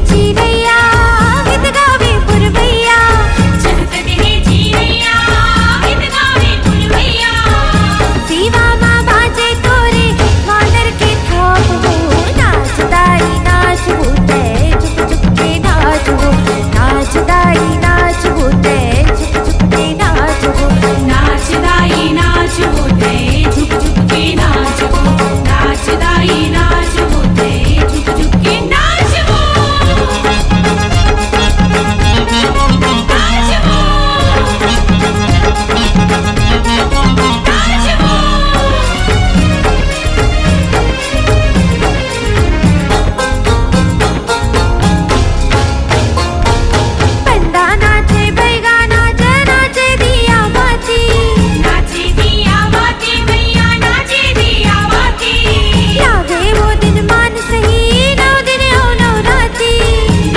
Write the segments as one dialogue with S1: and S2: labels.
S1: चिरैया गीत गावे पुरवैया चहकत रे चिरैया गीत गावे पुरवैया सीवा माँ बाजे तोरे वानर के थाप हो नाचदाई नाच होते चुप चुप के नाच हो नाचदाई नाच होते चुप चुप के नाच हो नाचदाई नाच होते चुप चुप के नाच हो नाचदाई नाच होते चुप चुप के नाच हो नाच हो नाच हो बंदा नाचे बैगा नाचे नाचे दिया बाती भैया नाचे दिया बाती लागे वो दिन मान सही 9 दिन औ नवराती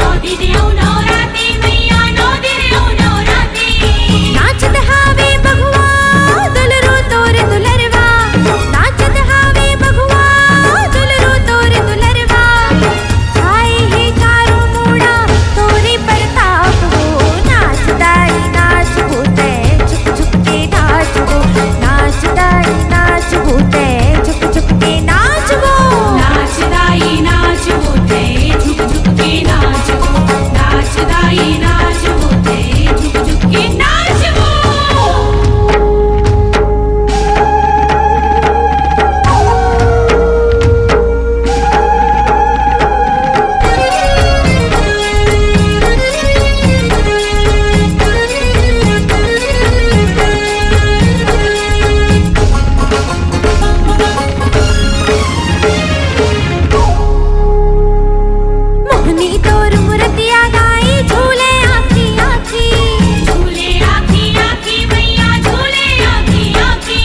S1: 9 दिन औ नवराती भैया 9 दिन औ नवराती नाचत हावे बघवा दुलरू तोरे दुलरवा नाचत हावे बघवा दुलरू तोरे दुलरवा छाए हे चारों मूड़ा तोरे प्रताप हो नाचदाई नाच होते चुप चुप के नाच हो नाचदाई नाच होते चुप चुप के नाच हो नाचदाई नाच होते चुप चुप के नाच हो नाचदाई नाच होते चुप चुप के नाच हो मोहनी तोर मुरतिया गाई झूले आखी आखी झूले आखी आखी भैया झूले आखी आखी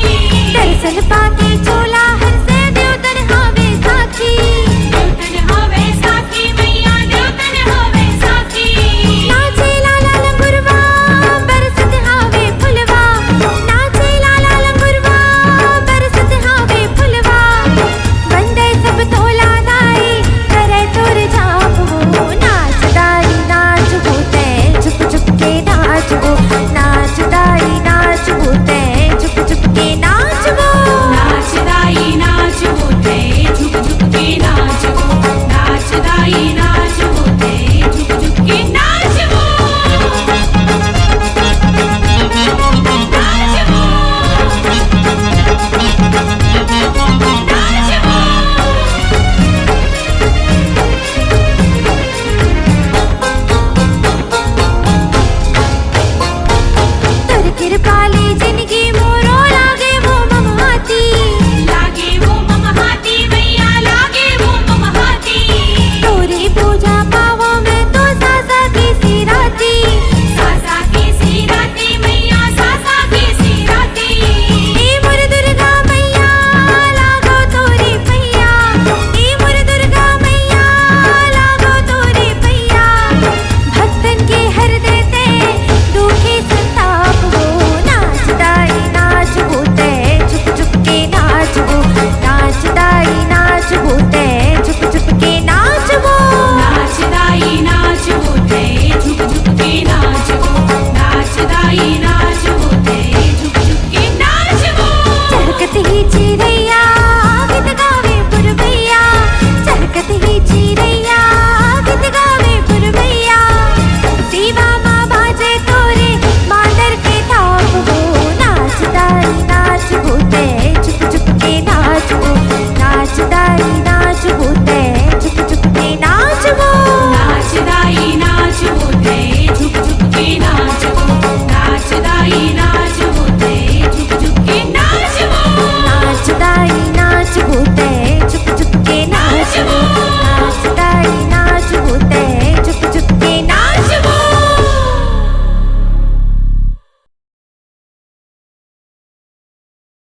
S1: दर्शन पाके झूला हर से देवतन हावे साखी भैया देवतन हावे साखी नाचे लाला लंगुरवा बरसत हावे फुलवा नाचे लाला लंगुरवा बरसत हावे फुलवा बंदे सब तोला दाई करे तोर जाप हो नाचदाई नाच होते चुप चुप के नाच हो नाचदाई नाच होते चुप चुप के नाच हो नाचदाई नाच होते चुप चुप के नाच हो नाचदाई नाच